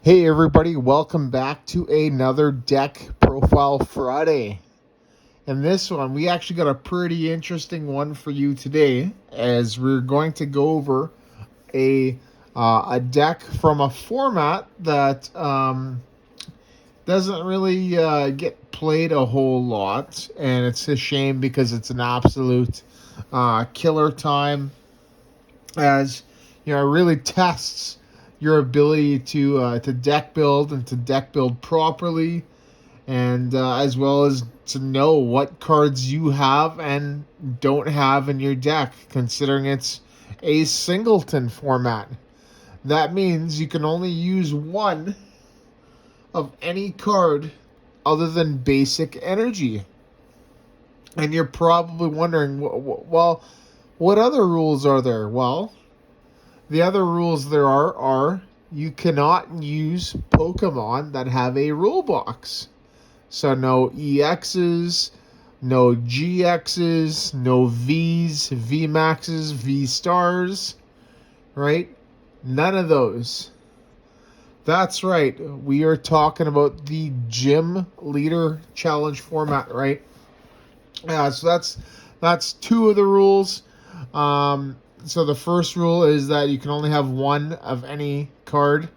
Hey everybody, welcome back to another Deck Profile Friday. In this one, we actually got a pretty interesting one for you today, as we're going to go over a deck from a format that doesn't really get played a whole lot, and it's a shame because it's an absolute killer time, as you know, it really tests your ability to deck build and to deck build properly, and as well as to know what cards you have and don't have in your deck, considering it's a singleton format. That means you can only use one of any card other than basic energy. And you're probably wondering, well, what other rules are there? Well, the other rules there are you cannot use Pokemon that have a rule box. So no EXs, no GXs, no Vs, VMAXs, V stars, right? None of those. That's right. We are talking about the Gym Leader Challenge format, right? So that's two of the rules. So the first rule is that you can only have one of any card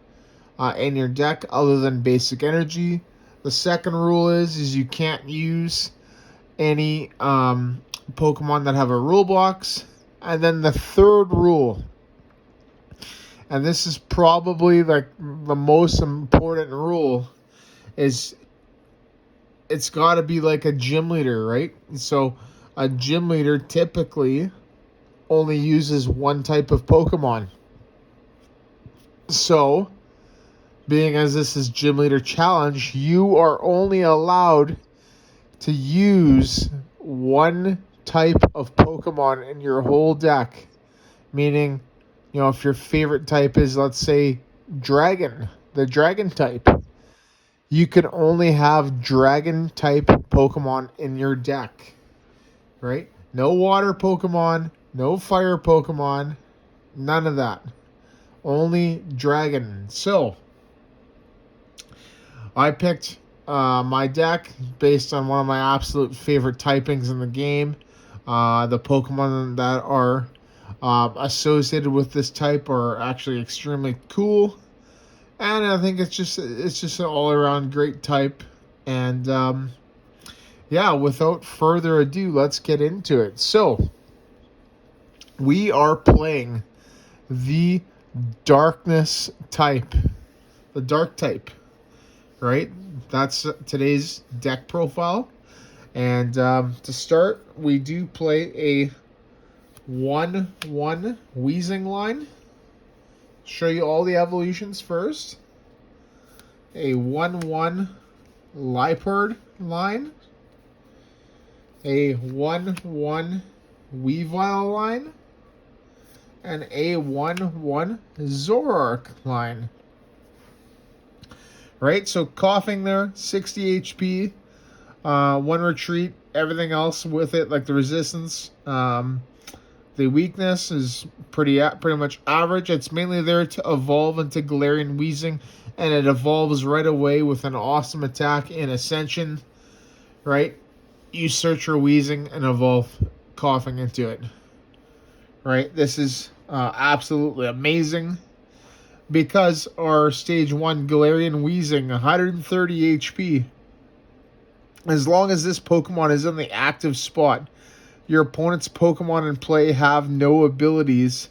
in your deck other than basic energy. The second rule is you can't use any Pokemon that have a rule box. And then the third rule, and this is probably like the most important rule, is it's got to be like a gym leader, right? So a gym leader typically only uses one type of Pokemon. So, being as this is Gym Leader Challenge, you are only allowed to use one type of Pokemon in your whole deck. Meaning, you know, if your favorite type is, let's say, Dragon, the Dragon type, you can only have Dragon type Pokemon in your deck, right? No Water Pokemon, no Fire Pokemon, none of that. Only Dragon. So, I picked my deck based on one of my absolute favorite typings in the game. The Pokemon that are associated with this type are actually extremely cool, and I think it's just an all-around great type. And yeah, without further ado, let's get into it. So, we are playing the Darkness type, the Dark type, right? That's today's deck profile. And to start, we do play a 1-1 Weezing line. Show you all the evolutions first. A 1-1 Liepard line. A 1-1 Weavile line. And a 1-1 Zorark line. Right, so coughing there, 60 HP, 1 retreat, everything else with it, like the resistance, the weakness is pretty much average. It's mainly there to evolve into Galarian Weezing, and it evolves right away with an awesome attack in Ascension, right? You search for Weezing and evolve coughing into it. Right, this is absolutely amazing, because our stage 1 Galarian Weezing, 130 HP. As long as this Pokemon is in the active spot, your opponent's Pokemon in play have no abilities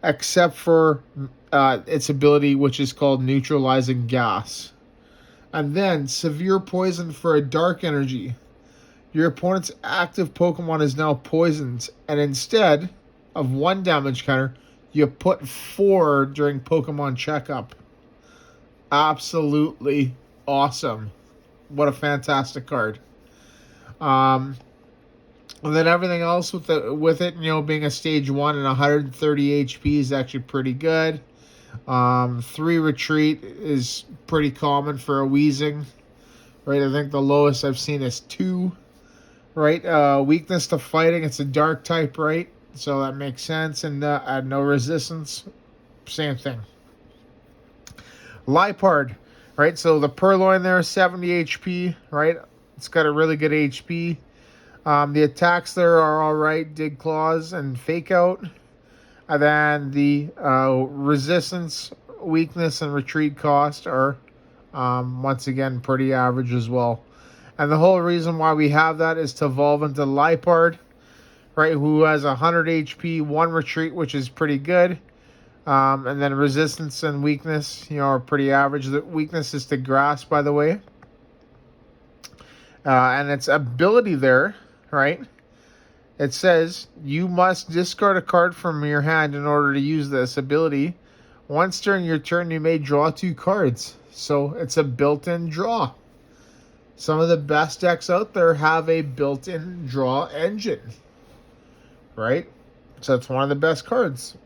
except for its ability, which is called Neutralizing Gas. And then Severe Poison for a Dark Energy. Your opponent's active Pokemon is now poisoned, and instead of 1 damage counter, you put 4 during Pokemon checkup. Absolutely awesome. What a fantastic card. And then everything else with it, you know, being a stage 1 and 130 HP is actually pretty good. 3 retreat is pretty common for a Weezing. Right, I think the lowest I've seen is 2. Right, weakness to fighting, it's a dark type, right? So that makes sense. And no resistance, same thing. Lipard, right? So the Purloin there is 70 HP, right? It's got a really good HP. The attacks there are all right. Dig Claws and Fake Out. And then the resistance, weakness, and retreat cost are once again pretty average as well. And the whole reason why we have that is to evolve into Lipard, right? Who has 100 HP, 1 retreat, which is pretty good. And then resistance and weakness, are pretty average. The weakness is to grass, by the way. And its ability there, right? It says you must discard a card from your hand in order to use this ability. Once during your turn, you may draw 2 cards. So it's a built-in draw. Some of the best decks out there have a built-in draw engine, right? So it's one of the best cards.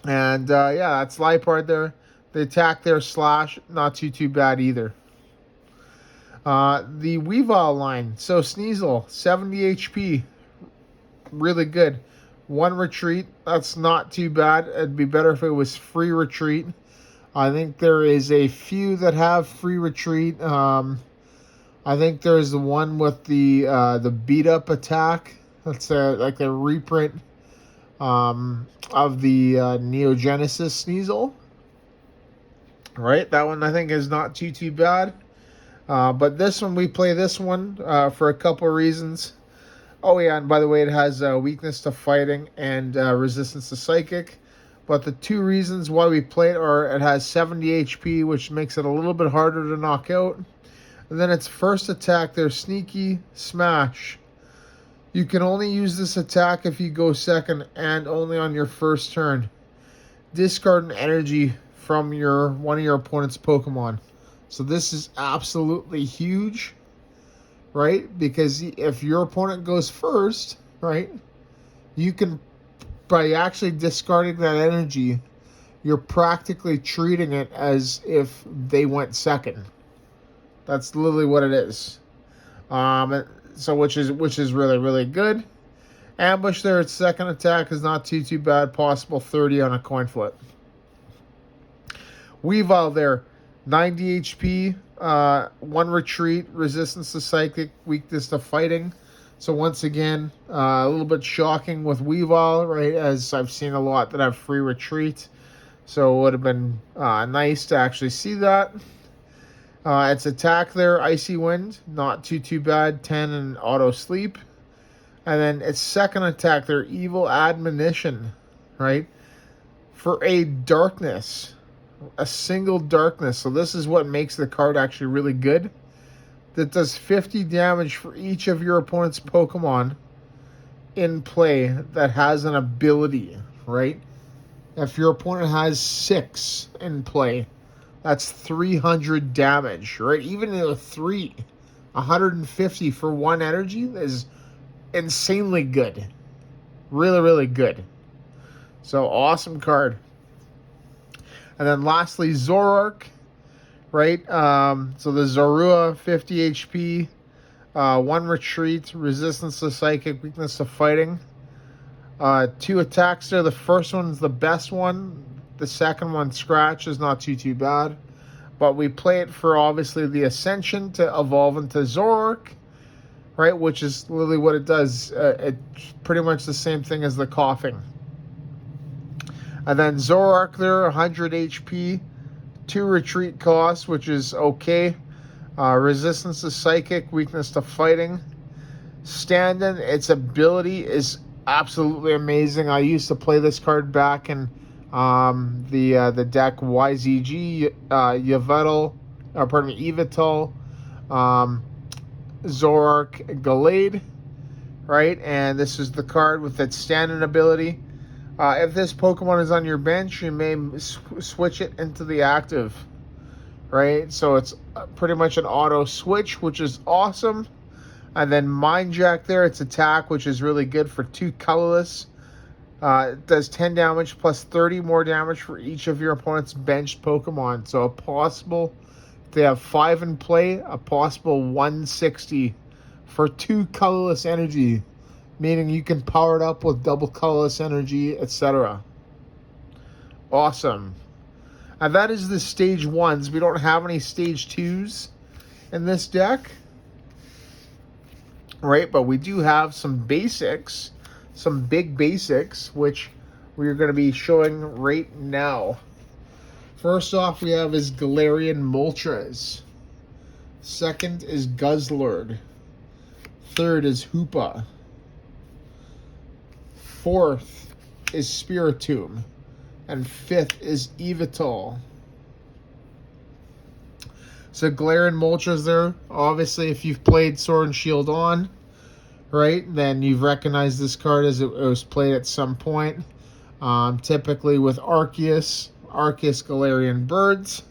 And yeah, that's Lipard there. The attack there, slash, not too bad either. The Weavile line. So Sneasel, 70 HP. Really good. 1 retreat. That's not too bad. It'd be better if it was free retreat. I think there is a few that have free retreat. I think there's the one with the beat up attack. That's like a reprint of the Neo Genesis Sneasel. Right? That one I think is not too bad. But this one, we play this one for a couple of reasons. Oh yeah, and by the way, it has weakness to fighting and resistance to psychic. But the 2 reasons why we play it are it has 70 HP, which makes it a little bit harder to knock out. And then its first attack, their Sneaky Smash. You can only use this attack if you go second and only on your first turn. Discard an energy from one of your opponent's Pokemon. So this is absolutely huge, right? Because if your opponent goes first, right, you can, by actually discarding that energy, you're practically treating it as if they went second. That's literally what it is. So which is really good. Ambush there, its second attack is not too bad. Possible 30 on a coin flip. Weavile there, 90 HP, 1 retreat, resistance to psychic, weakness to fighting. So once again, a little bit shocking with Weavile, right? As I've seen a lot that have free retreat. So it would have been nice to actually see that. Its attack there, Icy Wind, not too bad, 10 and auto sleep. And then its second attack there, Evil Admonition, right? For a darkness, a single darkness. So this is what makes the card actually really good. That does 50 damage for each of your opponent's Pokemon in play that has an ability, right? If your opponent has 6 in play, that's 300 damage, right? Even a 3, 150 for 1 energy is insanely good. Really good. So awesome card. And then lastly, Zorark, right? So the Zorua, 50 HP, 1 retreat, resistance to psychic, weakness to fighting. 2 attacks there. The first one's the best one. The second one, Scratch, is not too bad. But we play it for, obviously, the Ascension to evolve into Zorark, right? Which is literally what it does. It's pretty much the same thing as the Coughing. And then Zorark there, 100 HP, 2 retreat costs, which is okay. Resistance to psychic, weakness to fighting. Stand-in, its ability is absolutely amazing. I used to play this card back in the deck YZG, Yveltal, Yveltal, Zorark, Gallade, right? And this is the card with its stand-in ability. If this Pokemon is on your bench, you may switch it into the active, right? So it's pretty much an auto switch, which is awesome. And then Mind Jack there, its attack, which is really good for 2 colorless. It does 10 damage plus 30 more damage for each of your opponent's benched Pokemon. So a possible, if they have 5 in play, a possible 160 for 2 colorless energy. Meaning you can power it up with double colorless energy, etc. Awesome. And that is the stage 1s. We don't have any stage 2s in this deck. Right, but we do have some basics, some big basics, which we're going to be showing right now. First off, we have is Galarian Moltres. Second is Guzzlord. Third is Hoopa. Fourth is Spiritomb. And fifth is Evital. So Galarian Moltres there. Obviously, if you've played Sword and Shield on, right, then you've recognized this card as it was played at some point. Typically with Arceus Galarian Birds,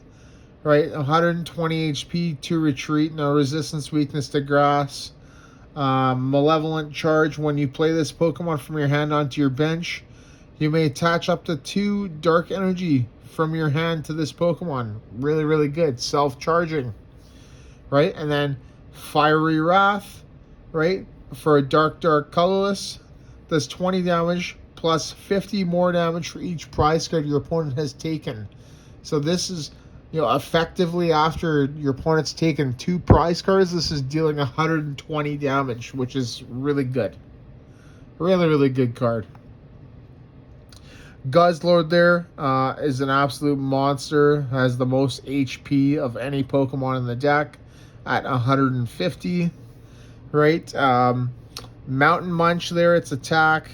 right? 120 HP, 2 retreat, no resistance, weakness to grass. Malevolent Charge. When you play this Pokemon from your hand onto your bench, you may attach up to 2 dark energy from your hand to this Pokemon. Really, really good. Self-charging, right? And then Fiery Wrath, right? For a dark colorless, does 20 damage plus 50 more damage for each prize card your opponent has taken. So this is, effectively after your opponent's taken 2 prize cards, this is dealing 120 damage, which is really good. Really, really good card. Guzzlord there is an absolute monster. Has the most HP of any Pokemon in the deck at 150. Right? Mountain Munch there, its attack.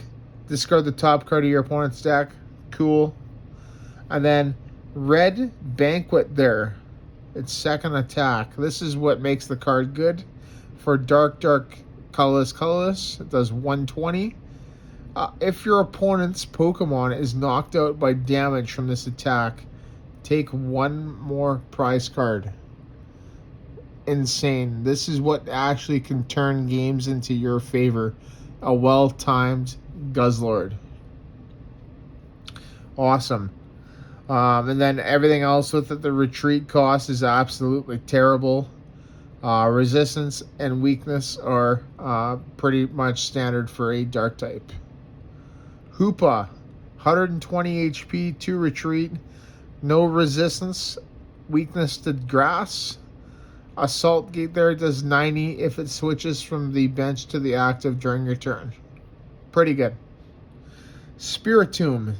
Discard the top card of your opponent's deck. Cool. And then Red Banquet there. Its second attack. This is what makes the card good. For dark colorless, it does 120. If your opponent's Pokemon is knocked out by damage from this attack, take 1 more prize card. Insane. This is what actually can turn games into your favor. A well-timed Guzzlord. Awesome. And then everything else with it, the retreat cost is absolutely terrible. Resistance and weakness are pretty much standard for a dark type. Hoopa, 120 HP, 2 retreat, no resistance, weakness to grass. Assault Gate there does 90 if it switches from the bench to the active during your turn. Pretty good. Spiritomb,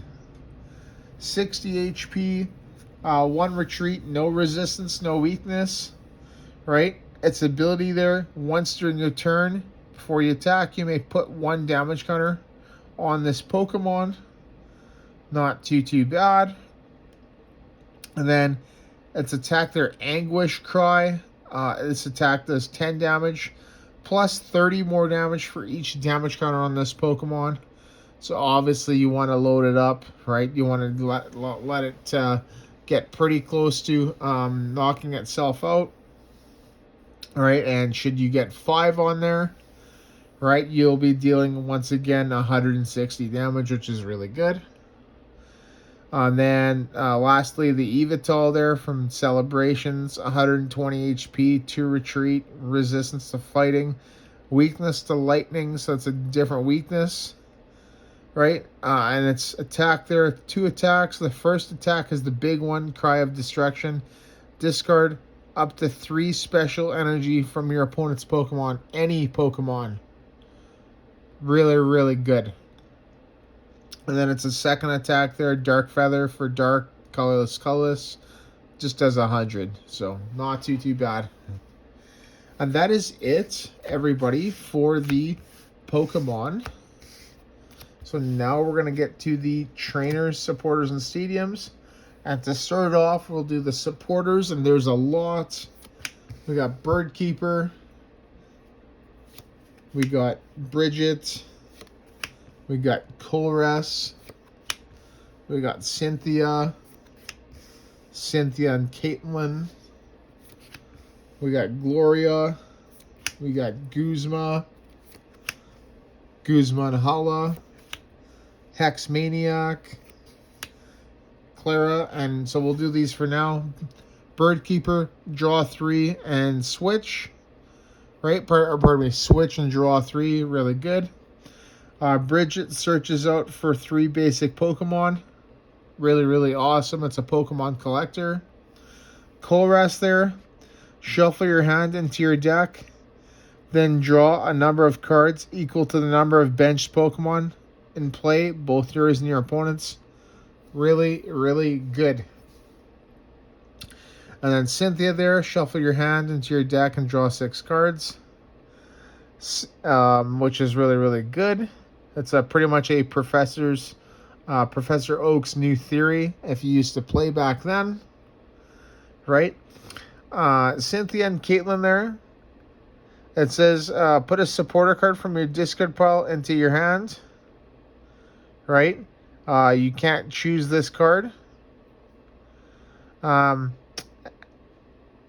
60 HP, 1 retreat, no resistance, no weakness. Right? Its ability there, once during your turn, before you attack, you may put 1 damage counter on this Pokemon. Not too bad. And then its attack there, Anguish Cry. This attack does 10 damage plus 30 more damage for each damage counter on this Pokemon. So obviously you want to load it up, right? You want to let it get pretty close to knocking itself out. All right, and should you get 5 on there, right, you'll be dealing once again 160 damage, which is really good. And then lastly, the Evital there from Celebrations, 120 HP, 2 retreat, resistance to fighting, weakness to lightning, so it's a different weakness, right? And its attack there, 2 attacks. The first attack is the big one, Cry of Destruction. Discard up to 3 special energy from your opponent's Pokemon, any Pokemon. Really, really good. And then it's a second attack there, Dark Feather for dark, colorless. Just does 100, so not too bad. And that is it, everybody, for the Pokemon. So now we're going to get to the trainers, supporters, and stadiums. And to start off, we'll do the supporters, and there's a lot. We got Birdkeeper. We got Bridget. We got Colress. We got Cynthia. Cynthia and Caitlin. We got Gloria. We got Guzma. Guzma and Hala. Hex Maniac. Clara. And so we'll do these for now. Birdkeeper, draw 3 and switch. Right? Pardon me. Switch and draw 3. Really good. Bridget searches out for 3 basic Pokemon. Really, really awesome. It's a Pokemon collector. Colress there. Shuffle your hand into your deck. Then draw a number of cards equal to the number of benched Pokemon in play, both yours and your opponent's. Really, really good. And then Cynthia there, shuffle your hand into your deck and draw 6 cards, which is really, really good. It's pretty much a Professor Oak's new theory if you used to play back then, right? Cynthia and Caitlin there. It says put a supporter card from your discard pile into your hand, right? You can't choose this card.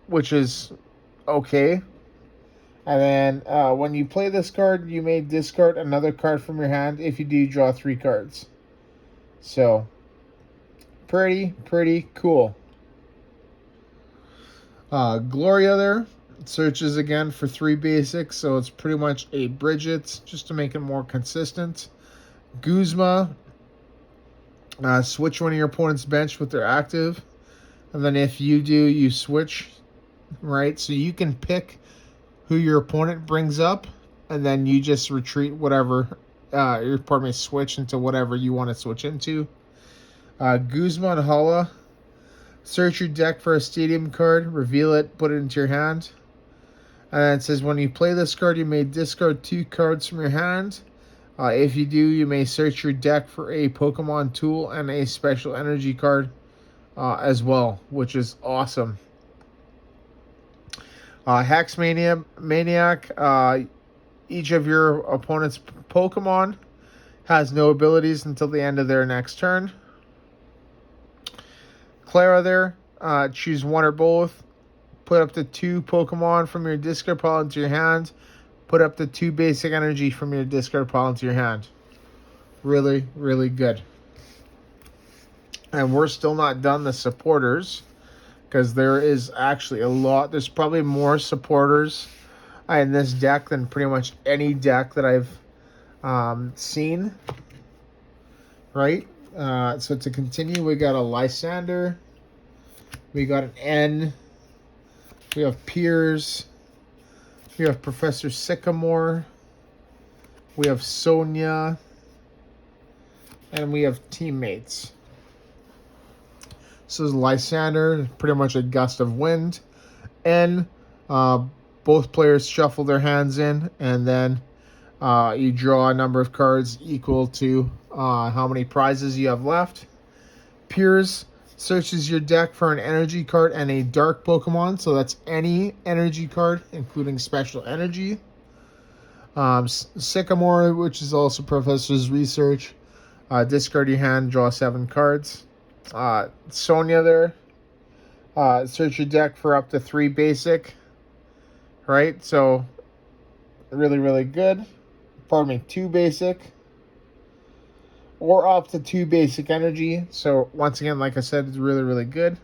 Which is okay. And then when you play this card, you may discard another card from your hand. If you do, draw 3 cards. So, pretty cool. Gloria there searches again for 3 basics, so it's pretty much a Bridget, just to make it more consistent. Guzma, switch one of your opponent's bench with their active. And then if you do, you switch, right? So you can pick who your opponent brings up, and then you just retreat whatever, your opponent may switch into whatever you want to switch into. Guzma and Hala, search your deck for a stadium card, reveal it, put it into your hand. And then it says when you play this card, you may discard 2 cards from your hand. If you do, you may search your deck for a Pokemon tool and a special energy card as well, which is awesome. Hex Maniac, each of your opponent's Pokemon has no abilities until the end of their next turn. Clara there, choose one or both. Put up to 2 Pokemon from your discard pile into your hand. Put up to 2 basic energy from your discard pile into your hand. Really, really good. And we're still not done the supporters, because there is actually a lot. There's probably more supporters in this deck than pretty much any deck that I've seen. Right? So to continue, we got a Lysander. We got an N. We have Piers. We have Professor Sycamore. We have Sonia. And we have Teammates. So Lysander, pretty much a gust of wind. And both players shuffle their hands in, and then you draw a number of cards equal to how many prizes you have left. Piers searches your deck for an energy card and a dark Pokemon, so that's any energy card, including special energy. Sycamore, which is also Professor's Research, discard your hand, draw 7 cards. Sonia there, search your deck for up to 3 basic, right? So really, really good. Pardon me, 2 basic, or up to 2 basic energy. So once again, like I said, it's really, really good.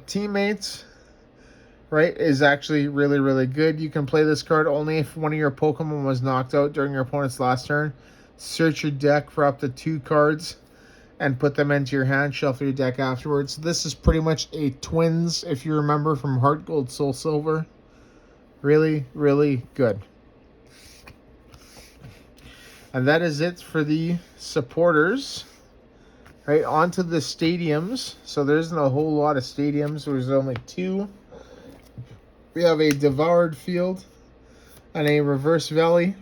Teammates, right, is actually really, really good. You can play this card only if one of your Pokemon was knocked out during your opponent's last turn. Search your deck for up to 2 cards and put them into your hand. Shuffle your deck afterwards. This is pretty much a Twins, if you remember, from Heart Gold, Soul Silver. Really, really good. And that is it for the supporters. Right, on to the stadiums. So there isn't a whole lot of stadiums. There's only 2. We have a Devoured Field and a Reverse Valley.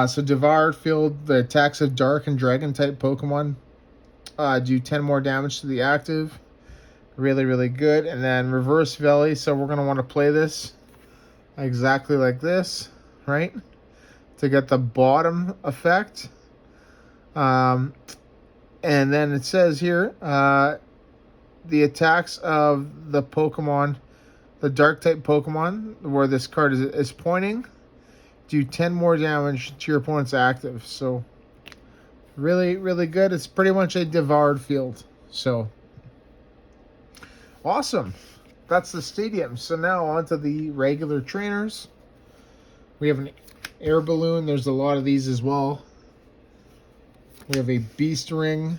So Devoured Field, the attacks of Dark and Dragon type Pokemon do 10 more damage to the active. Really, really good. And then Reverse Valley, so we're going to want to play this exactly like this, right? To get the bottom effect. And then it says here, the attacks of the Pokemon, the Dark type Pokemon, where this card is pointing, do 10 more damage to your opponent's active. So really, really good. It's pretty much a Devoured Field. So awesome. That's the stadium. So now on to the regular trainers. We have an Air Balloon. There's a lot of these as well. We have a Beast Ring.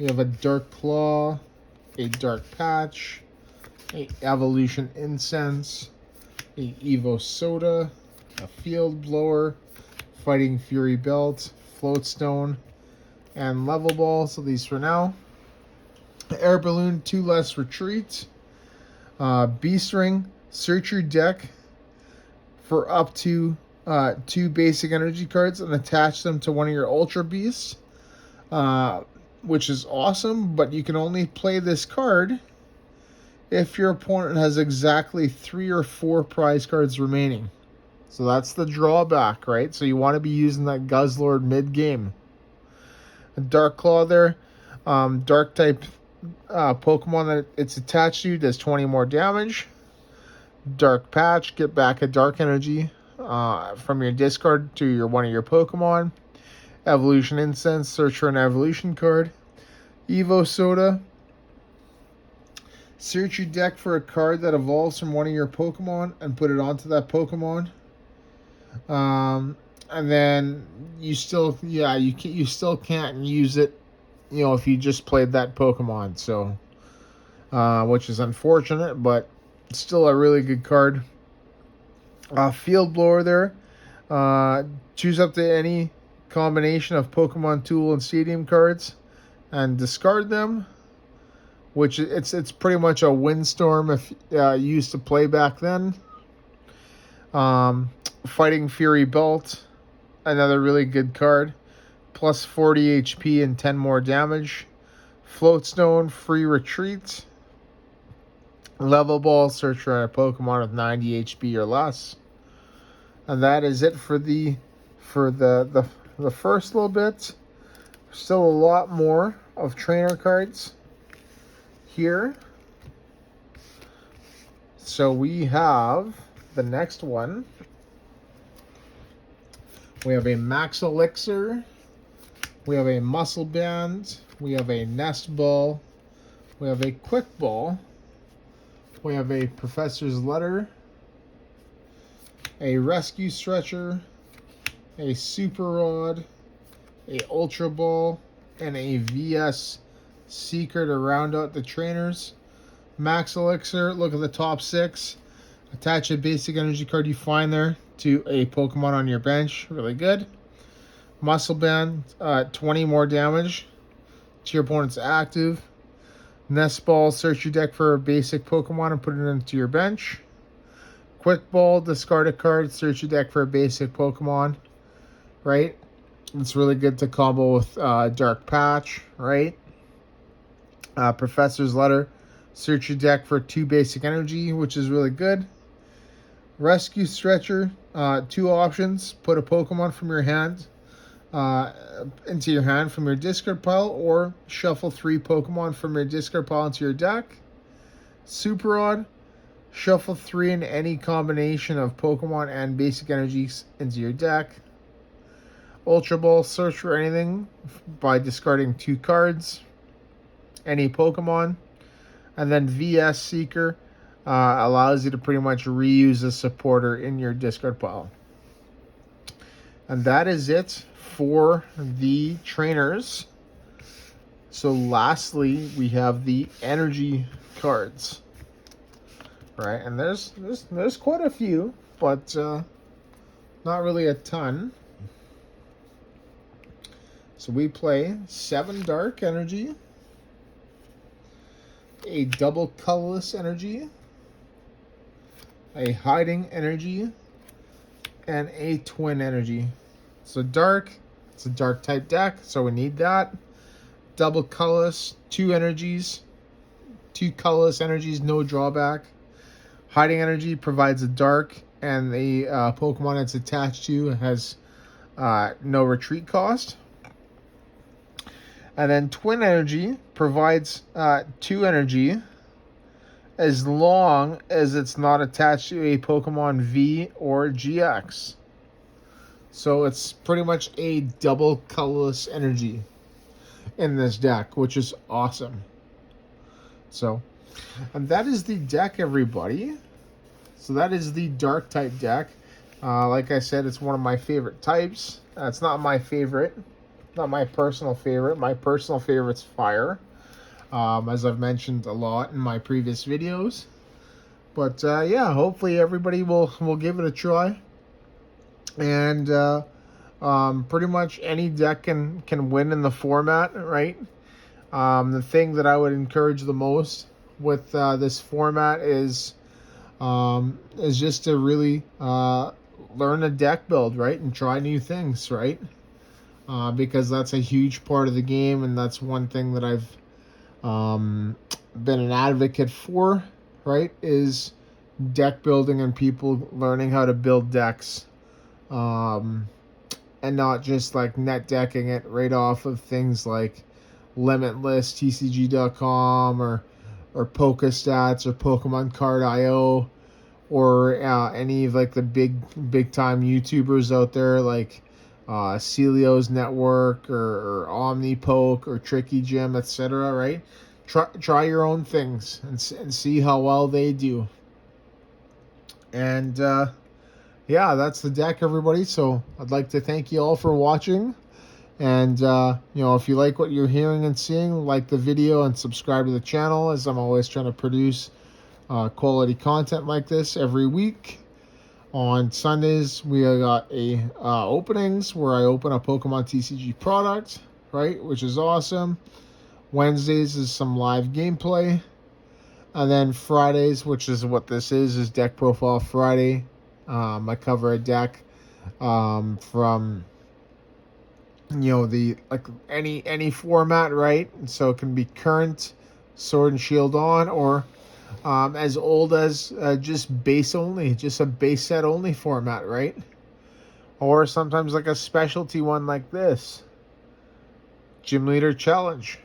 We have a Dark Claw, a Dark Patch, a Evolution Incense, a Evo Soda, a Field Blower, Fighting Fury Belt, Floatstone, and Level Ball. So these for now. Air Balloon, 2 less retreat. Beast Ring, search your deck for up to 2 basic energy cards and attach them to one of your Ultra Beasts, which is awesome, but you can only play this card if your opponent has exactly 3 or 4 prize cards remaining. So that's the drawback, right? So you want to be using that Guzzlord mid-game. A Dark Claw there, Dark type Pokemon that it's attached to does 20 more damage. Dark Patch, get back a Dark Energy from your discard to one of your Pokemon. Evolution Incense, search for an evolution card. Evo Soda, search your deck for a card that evolves from one of your Pokemon and put it onto that Pokemon. And then you still can't use it, if you just played that Pokemon. So, which is unfortunate, but still a really good card. Field Blower there. Choose up to any combination of Pokemon Tool and Stadium cards and discard them. Which it's pretty much a Windstorm if used to play back then. Fighting Fury Belt, another really good card. Plus 40 HP and 10 more damage. Floatstone, free retreat. Level Ball, search for a Pokemon with 90 HP or less. And that is it for the first little bit. Still a lot more of trainer cards here. So we have the next one. We have a Max Elixir. We have a Muscle Band. We have a Nest Ball. We have a Quick Ball. We have a Professor's Letter. A Rescue Stretcher. A Super Rod. A Ultra Ball. And a VS Seeker to round out the trainers. Max Elixir, look at the top 6. Attach a basic energy card you find there to a Pokemon on your bench. Really good. Muscle Band, 20 more damage to your opponent's active. Nest Ball, search your deck for a basic Pokemon and put it into your bench. Quick Ball, discard a card, search your deck for a basic Pokemon. Right? It's really good to combo with Dark Patch, right? Professor's Letter, search your deck for 2 basic energy, which is really good. Rescue Stretcher, 2 options. Put a Pokemon from your hand into your hand from your discard pile, or shuffle 3 Pokemon from your discard pile into your deck. Super Rod, shuffle 3 in any combination of Pokemon and basic energies into your deck. Ultra Ball, search for anything by discarding 2 cards, any Pokemon. And then VS Seeker allows you to pretty much reuse a supporter in your discard pile. And that is it for the trainers. So lastly, we have the energy cards. Right, and there's quite a few, but not really a ton. So we play 7 Dark Energy, a double colorless energy, a hiding energy, and a twin energy. So dark, it's a dark type deck, so we need that. Double colorless, 2 energies, 2 colorless energies, no drawback. Hiding energy provides a dark, and the Pokemon it's attached to has no retreat cost. And then twin energy provides 2 energy as long as it's not attached to a Pokemon V or GX. So it's pretty much a double colorless energy in this deck, which is awesome. So, and that is the deck, everybody. So that is the dark type deck. Like I said, it's one of my favorite types. It's not my favorite. not my personal favorite. My personal favorite's fire, as I've mentioned a lot in my previous videos. But yeah, hopefully everybody will give it a try. And pretty much any deck can win in the format, right? The thing that I would encourage the most with this format is just to really learn a deck build, right, and try new things, right? Because that's a huge part of the game, and that's one thing that I've been an advocate for, right? Is deck building and people learning how to build decks, and not just like net decking it right off of things like Limitless, TCG.com, or PokeStats or Pokemon Card IO, or any of like the big time YouTubers out there like Celio's Network or OmniPoke or Tricky Gym, etc. Right? Try your own things and see how well they do. And yeah, that's the deck, everybody. So I'd like to thank you all for watching. And if you like what you're hearing and seeing, like the video and subscribe to the channel, as I'm always trying to produce quality content like this every week. On Sundays, we got openings where I open a Pokemon TCG product, right, which is awesome. Wednesdays is some live gameplay. And then Fridays, which is what this is Deck Profile Friday. I cover a deck from the like any format, right? So it can be current, Sword and Shield on, or as old as just base only, just a base set only format, right? Or sometimes like a specialty one like this, Gym Leader Challenge.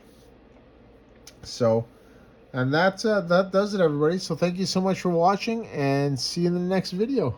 So, and that does it, everybody. So thank you so much for watching, and see you in the next video.